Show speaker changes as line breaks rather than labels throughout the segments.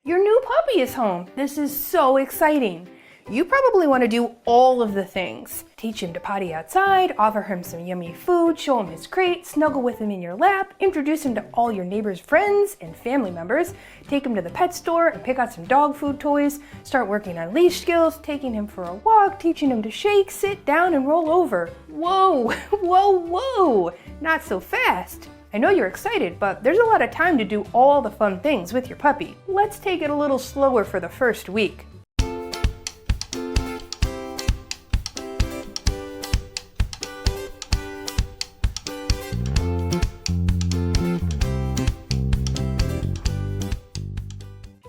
Your new puppy is home. This is so exciting. You probably want to do all of the things. Teach him to potty outside, offer him some yummy food, show him his crate, snuggle with him in your lap, introduce him to all your neighbors' friends and family members, take him to the pet store and pick out some dog food toys, start working on leash skills, taking him for a walk, teaching him to shake, sit down, and roll over. Whoa, whoa, whoa, not so fast. I know you're excited, but there's a lot of time to do all the fun things with your puppy. Let's take it a little slower for the first week.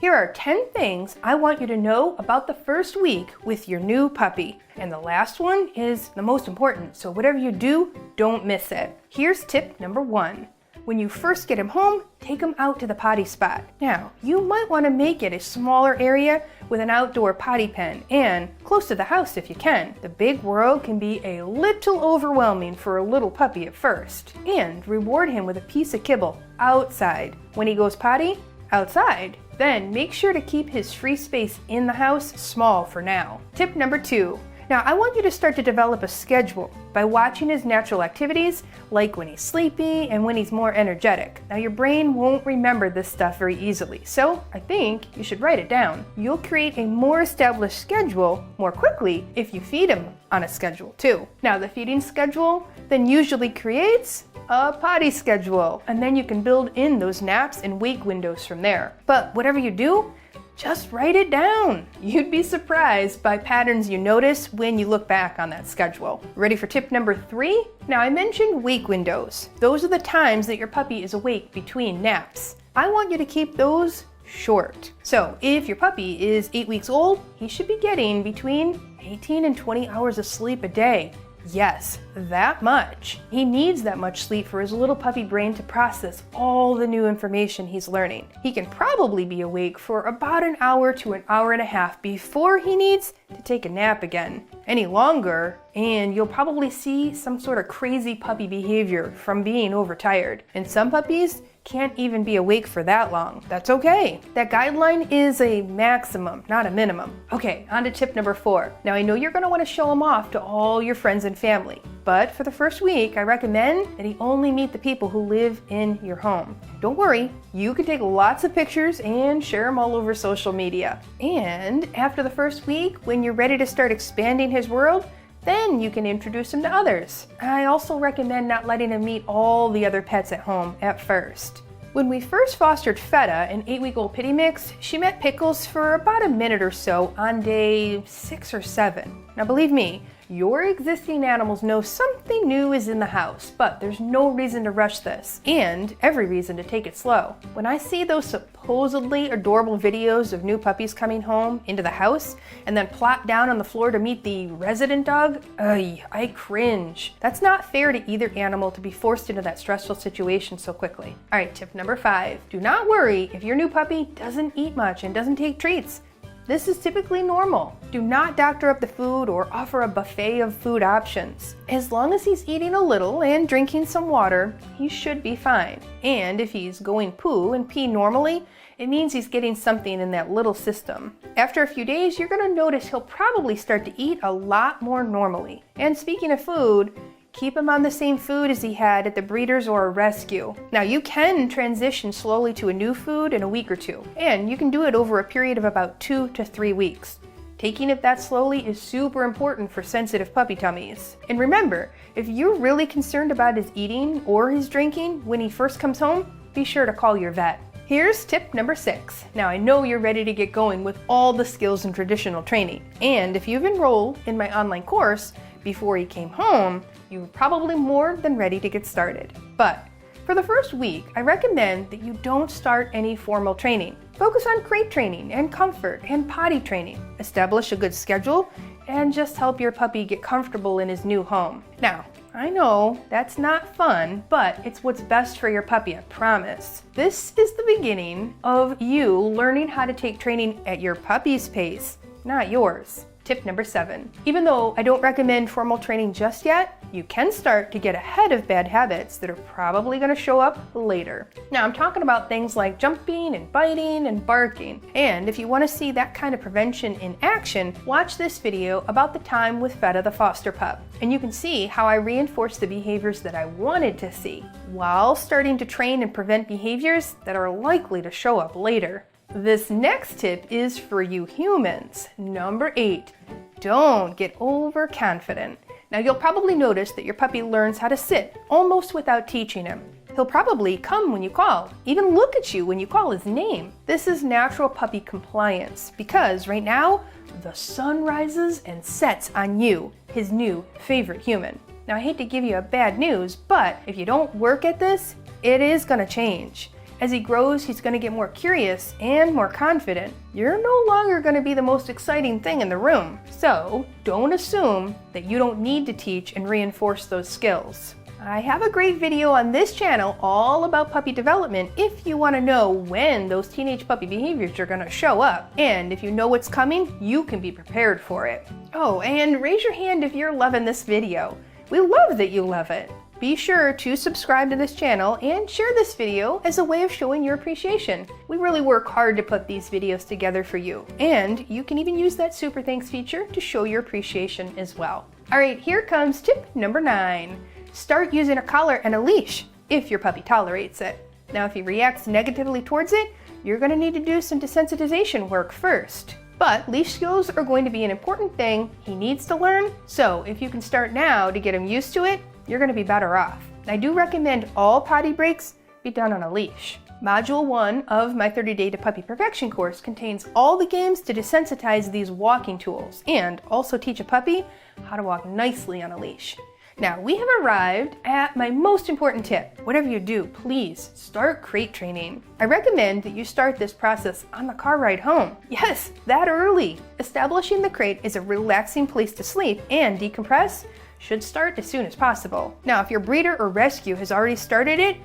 Here are 10 things I want you to know about the first week with your new puppy. And the last one is the most important, so whatever you do, don't miss it. Here's tip number 1. When you first get him home, take him out to the potty spot. Now, you might want to make it a smaller area with an outdoor potty pen and close to the house if you can. The big world can be a little overwhelming for a little puppy at first. And reward him with a piece of kibble outside. When he goes potty, outside. Then make sure to keep his free space in the house small for now. Tip number 2. Now I want you to start to develop a schedule by watching his natural activities, like when he's sleepy and when he's more energetic. Now your brain won't remember this stuff very easily, so I think you should write it down. You'll create a more established schedule more quickly if you feed him on a schedule too. Now the feeding schedule then usually creates a potty schedule, and then you can build in those naps and wake windows from there. But whatever you do, just write it down. You'd be surprised by patterns you notice when you look back on that schedule. Ready for tip number 3? Now I mentioned wake windows. Those are the times that your puppy is awake between naps. I want you to keep those short. So if your puppy is 8 weeks old, he should be getting between 18 and 20 hours of sleep a day. Yes, that much. He needs that much sleep for his little puppy brain to process all the new information he's learning. He can probably be awake for about an hour to an hour and a half before he needs to take a nap again. Any longer, and you'll probably see some sort of crazy puppy behavior from being overtired. And some puppies can't even be awake for that long. That's okay. That guideline is a maximum, not a minimum. Okay, on to tip number 4. Now I know you're gonna wanna show him off to all your friends and family, but for the first week, I recommend that he only meet the people who live in your home. Don't worry, you can take lots of pictures and share them all over social media. And after the first week, when you're ready to start expanding his world, then you can introduce him to others. I also recommend not letting him meet all the other pets at home at first. When we first fostered Feta, an 8-week-old pitty mix, she met Pickles for about a minute or so on day 6 or 7. Now believe me, your existing animals know something new is in the house, but there's no reason to rush this, and every reason to take it slow. When I see those supposedly adorable videos of new puppies coming home into the house and then plop down on the floor to meet the resident dog, I cringe. That's not fair to either animal to be forced into that stressful situation so quickly. All right, tip number 5. Do not worry if your new puppy doesn't eat much and doesn't take treats. This is typically normal. Do not doctor up the food or offer a buffet of food options. As long as he's eating a little and drinking some water, he should be fine. And if he's going poo and pee normally, it means he's getting something in that little system. After a few days, you're gonna notice he'll probably start to eat a lot more normally. And speaking of food, keep him on the same food as he had at the breeders or a rescue. Now you can transition slowly to a new food in a week or 2, and you can do it over a period of about 2 to 3 weeks. Taking it that slowly is super important for sensitive puppy tummies. And remember, if you're really concerned about his eating or his drinking when he first comes home, be sure to call your vet. Here's tip number 6. Now I know you're ready to get going with all the skills and traditional training. And if you've enrolled in my online course before he came home, you're probably more than ready to get started. But for the first week, I recommend that you don't start any formal training. Focus on crate training and comfort and potty training. Establish a good schedule and just help your puppy get comfortable in his new home. Now, I know that's not fun, but it's what's best for your puppy, I promise. This is the beginning of you learning how to take training at your puppy's pace, not yours. tip number 7. Even though I don't recommend formal training just yet, you can start to get ahead of bad habits that are probably going to show up later. Now, I'm talking about things like jumping and biting and barking. And if you want to see that kind of prevention in action, watch this video about the time with Feta the foster pup. And you can see how I reinforced the behaviors that I wanted to see, while starting to train and prevent behaviors that are likely to show up later. This next tip is for you humans. Number 8, don't get overconfident. Now, you'll probably notice that your puppy learns how to sit almost without teaching him. He'll probably come when you call, even look at you when you call his name. This is natural puppy compliance because right now, the sun rises and sets on you, his new favorite human. Now, I hate to give you a bad news, but if you don't work at this, it is going to change. As he grows, he's going to get more curious and more confident. You're no longer going to be the most exciting thing in the room. So don't assume that you don't need to teach and reinforce those skills. I have a great video on this channel all about puppy development if you want to know when those teenage puppy behaviors are going to show up. And if you know what's coming, you can be prepared for it. Oh, and raise your hand if you're loving this video. We love that you love it. Be sure to subscribe to this channel and share this video as a way of showing your appreciation. We really work hard to put these videos together for you. And you can even use that super thanks feature to show your appreciation as well. All right, here comes tip number 9. Start using a collar and a leash if your puppy tolerates it. Now, if he reacts negatively towards it, you're going to need to do some desensitization work first. But leash skills are going to be an important thing he needs to learn, so if you can start now to get him used to it, you're going to be better off. I do recommend all potty breaks be done on a leash. Module 1 of my 30-Day to Puppy Perfection course contains all the games to desensitize these walking tools and also teach a puppy how to walk nicely on a leash. Now, we have arrived at my most important tip. Whatever you do, please start crate training. I recommend that you start this process on the car ride home. Yes, that early. Establishing the crate is a relaxing place to sleep and decompress should start as soon as possible. Now, if your breeder or rescue has already started it,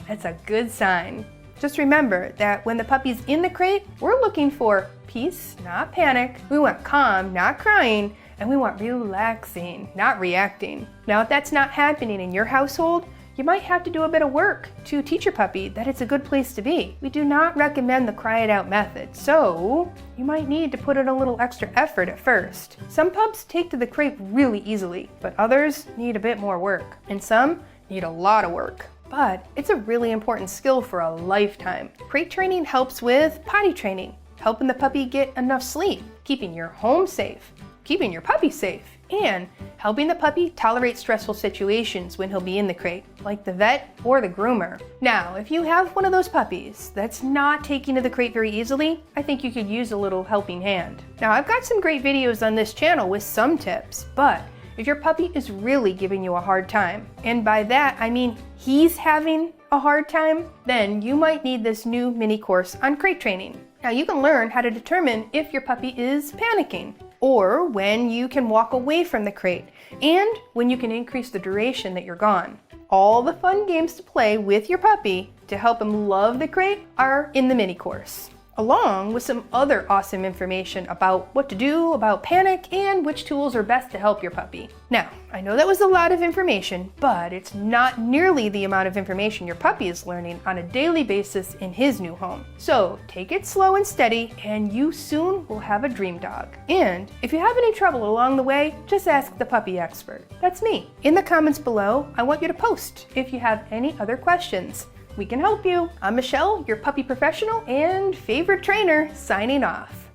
that's a good sign. Just remember that when the puppy's in the crate, we're looking for peace, not panic. We want calm, not crying, and we want relaxing, not reacting. Now, if that's not happening in your household, you might have to do a bit of work to teach your puppy that it's a good place to be. We do not recommend the cry it out method, so you might need to put in a little extra effort at first. Some pups take to the crate really easily, but others need a bit more work, and some need a lot of work. But it's a really important skill for a lifetime. Crate training helps with potty training, helping the puppy get enough sleep, keeping your home safe, keeping your puppy safe, and helping the puppy tolerate stressful situations when he'll be in the crate, like the vet or the groomer. Now, if you have one of those puppies that's not taking to the crate very easily, I think you could use a little helping hand. Now, I've got some great videos on this channel with some tips, but if your puppy is really giving you a hard time, and by that I mean he's having a hard time, then you might need this new mini course on crate training. Now, you can learn how to determine if your puppy is panicking, or when you can walk away from the crate, and when you can increase the duration that you're gone. All the fun games to play with your puppy to help him love the crate are in the mini course, along with some other awesome information about what to do about panic and which tools are best to help your puppy. Now, I know that was a lot of information, but it's not nearly the amount of information your puppy is learning on a daily basis in his new home. So take it slow and steady, and you soon will have a dream dog. And if you have any trouble along the way, just ask the puppy expert. That's me. In the comments below, I want you to post if you have any other questions. We can help you. I'm Michelle, your puppy professional and favorite trainer, signing off.